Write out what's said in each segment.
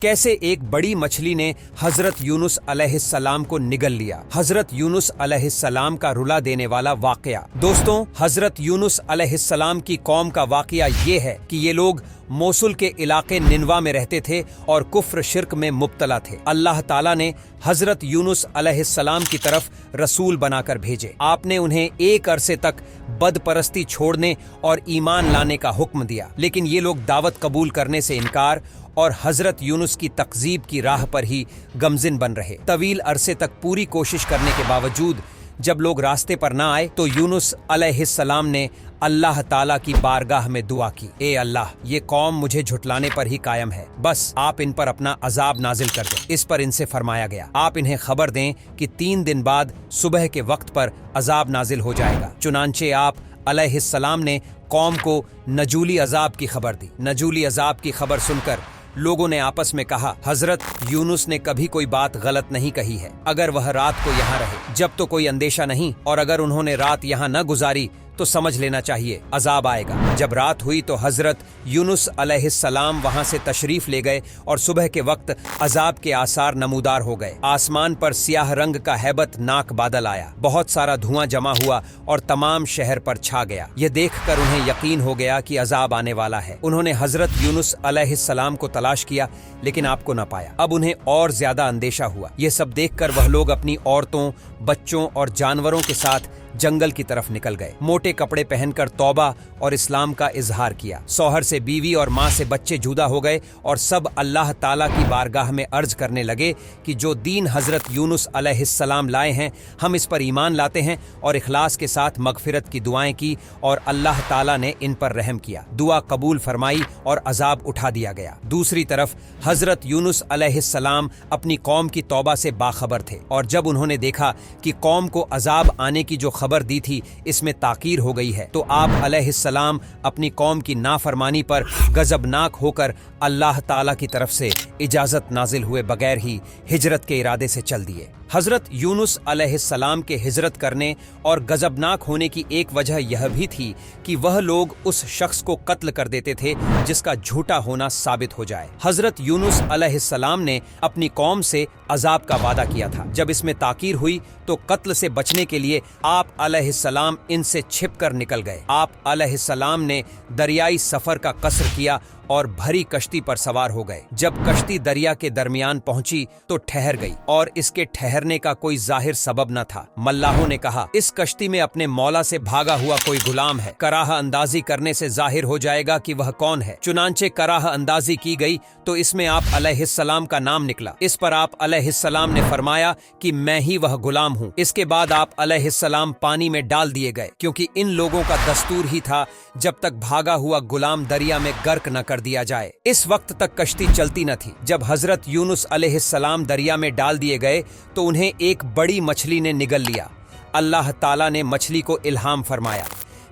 कैसे एक बड़ी मछली ने हजरत यूनुस अलैहिस्सलाम को निगल लिया। हजरत यूनुस अलैहिस्सलाम का रुला देने वाला वाकया। दोस्तों, हजरत यूनुस अलैहिस्सलाम की कौम का वाकया ये है कि ये लोग मोसुल के इलाके निनवा में रहते थे और कुफ्र शिर्क में मुब्तला थे। अल्लाह ताला ने हजरत यूनुस अलैहिस्सलाम की तरफ रसूल बनाकर भेजे। आपने उन्हें एक अरसे तक बदपरस्ती छोड़ने और ईमान लाने का हुक्म दिया, लेकिन ये लोग दावत कबूल करने से इनकार और हजरत यूनुस की तकजीब की राह पर ही गमजिन बन रहे। तवील अरसे तक पूरी कोशिश करने के बावजूद जब लोग रास्ते पर ना आए तो यूनुस अलैहिस्सलाम ने अल्लाह ताला की बारगाह में दुआ की, ए अल्लाह, ये कौम मुझे झुटलाने पर ही कायम है, बस आप इन पर अपना अजाब नाजिल कर दें। इस पर इनसे फरमाया गया, आप इन्हें खबर दें कि 3 दिन बाद सुबह के वक्त पर अजाब नाजिल हो जाएगा। चुनांचे आप अलैहिस्सलाम ने कौम को नजूली अजाब की खबर दी। नजूली अजाब की खबर सुनकर लोगों ने आपस में कहा, हजरत यूनुस ने कभी कोई बात गलत नहीं कही है। अगर वह रात को यहाँ रहे जब तो कोई अंदेशा नहीं, और अगर उन्होंने रात यहाँ न गुजारी तो समझ लेना चाहिए अजाब आएगा। जब रात हुई तो हजरत यूनुस अलैहिस्सलाम वहां से तशरीफ ले गए और सुबह के वक्त अजाब के आसार नमूदार हो गए। आसमान पर सियाह रंग का हैबत नाक बादल आया, बहुत सारा धुआं जमा हुआ और तमाम शहर पर छा गया। यह देखकर उन्हें यकीन हो गया कि अजाब आने वाला है। उन्होंने हजरत यूनुस अलैहिस्सलाम को तलाश किया, लेकिन आपको न पाया। अब उन्हें और ज्यादा अंदेशा हुआ। ये सब देखकर वह लोग अपनी औरतों, बच्चों और जानवरों के साथ जंगल की तरफ निकल गए। मोटे कपड़े पहनकर तौबा और इस्लाम का इजहार किया। शौहर से बीवी और माँ से बच्चे जुदा हो गए और सब अल्लाह ताला की बारगाह में अर्ज करने लगे कि जो दीन हजरत यूनुस अलैहिस्सलाम लाए हैं, हम इस पर ईमान लाते हैं, और इखलास के साथ मगफिरत की दुआएं की और अल्लाह ताला ने इन पर रहम किया। दुआ कबूल फरमाई और अजाब उठा दिया गया। दूसरी तरफ हजरत यूनुस अलैहिस्सलाम अपनी कौम की तौबा से बाखबर थे, और जब उन्होंने देखा कि कौम को अजाब आने की जो खबर दी थी इसमें ताकीर हो गई है, तो आप अलैहिस्सलाम अपनी कौम की नाफरमानी पर गजबनाक होकर अल्लाह ताला की तरफ से इजाजत नाजिल हुए बगैर ही हिजरत के इरादे से चल दिए। हजरत यूनुस अलैहिस्सलाम के हिजरत करने और गजबनाक होने की एक वजह यह भी थी कि वह लोग उस शख्स को कत्ल कर देते थे जिसका झूठा होना साबित हो जाए। हजरत यूनुस अलैहिस्सलाम ने अपनी कौम से अजाब का वादा किया था। जब इसमें ताकीर हुई तो कत्ल से बचने के लिए आप अलैहिस्सलाम इनसे छिपकर निकल गए। आप अलैहिस्सलाम ने दरियाई सफर का कसर किया और भरी कश्ती पर सवार हो गए। जब कश्ती दरिया के दरमियान पहुंची तो ठहर गई, और इसके ठहरने का कोई जाहिर सबब न था। मल्लाहों ने कहा, इस कश्ती में अपने मौला से भागा हुआ कोई गुलाम है, कराह अंदाजी करने से जाहिर हो जाएगा कि वह कौन है। चुनांचे कराह अंदाजी की गई तो इसमें आप अलैहिस्सलाम का नाम निकला। इस पर आप अलैहिस्सलाम ने फरमाया कि मैं ही वह गुलाम हूँ। इसके बाद आप अलैहिस्सलाम पानी में डाल दिए गए, क्योंकि इन लोगों का दस्तूर ही था जब तक भागा हुआ गुलाम दरिया में गर्क न कर दिया जाए। इस वक्त तक कश्ती चलती न थी। जब हजरत यूनुस अलैहिस्सलाम दरिया में डाल दिए गए तो उन्हें एक बड़ी मछली ने निगल लिया। अल्लाह ताला ने मछली को इल्हाम फरमाया,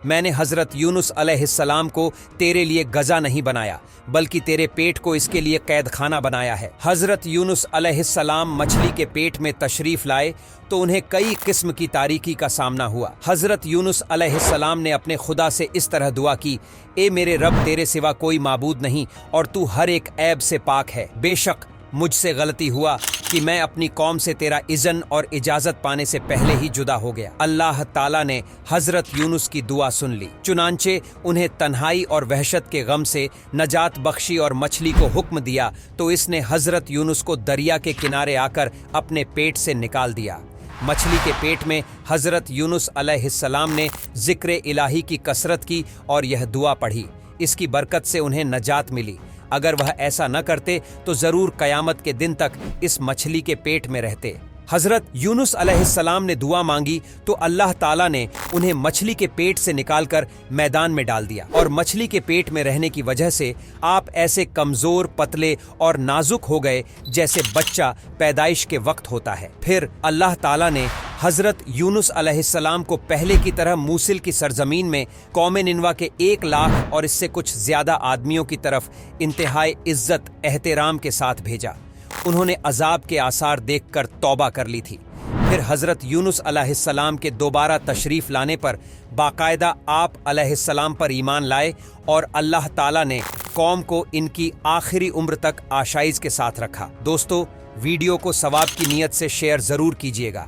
मैंने हजरत यूनुस अलैहिस्सलाम को तेरे लिए गजा नहीं बनाया, बल्कि तेरे पेट को इसके लिए कैद खाना बनाया है। हजरत यूनुस अलैहिस्सलाम मछली के पेट में तशरीफ लाए तो उन्हें कई किस्म की तारीकी का सामना हुआ। हजरत यूनुस अलैहिस्सलाम ने अपने खुदा से इस तरह दुआ की, ए मेरे रब, तेरे सिवा कोई माबूद नहीं और तू हर एक ऐब से पाक है। बेशक मुझसे गलती हुआ कि मैं अपनी कौम से तेरा इज़न और इजाजत पाने से पहले ही जुदा हो गया। अल्लाह ताला ने हजरत यूनुस की दुआ सुन ली। चुनांचे उन्हें तन्हाई और वहशत के गम से नजात बख्शी और मछली को हुक्म दिया तो इसने हजरत यूनुस को दरिया के किनारे आकर अपने पेट से निकाल दिया। मछली के पेट में हजरत यूनुस अलैहिस्सलाम ने जिक्र इलाही की कसरत की और यह दुआ पढ़ी। इसकी बरकत से उन्हें नजात मिली। अगर वह ऐसा न करते तो जरूर कयामत के दिन तक इस मछली के पेट में रहते। हजरत यूनुस अलैहिस्सलाम ने दुआ मांगी तो अल्लाह ताला ने उन्हें मछली के पेट से निकालकर मैदान में डाल दिया, और मछली के पेट में रहने की वजह से आप ऐसे कमजोर, पतले और नाजुक हो गए जैसे बच्चा पैदाइश के वक्त होता है। फिर अल्लाह ताला ने हजरत यूनुस अलैहिस्सलाम को पहले की तरह मूसिल की सरजमीन में कौम निनवा के 1 लाख और इससे कुछ ज्यादा आदमियों की तरफ इंतहाई इज्जत एहतराम के साथ भेजा। उन्होंने अजाब के आसार देखकर तौबा कर ली थी। پھر حضرت یونس علیہ السلام کے دوبارہ تشریف لانے پر باقاعدہ آپ علیہ السلام پر ایمان لائے اور اللہ تعالیٰ نے قوم کو ان کی آخری عمر تک آشائش کے ساتھ رکھا۔ دوستو، ویڈیو کو ثواب کی نیت سے شیئر ضرور کیجیے گا۔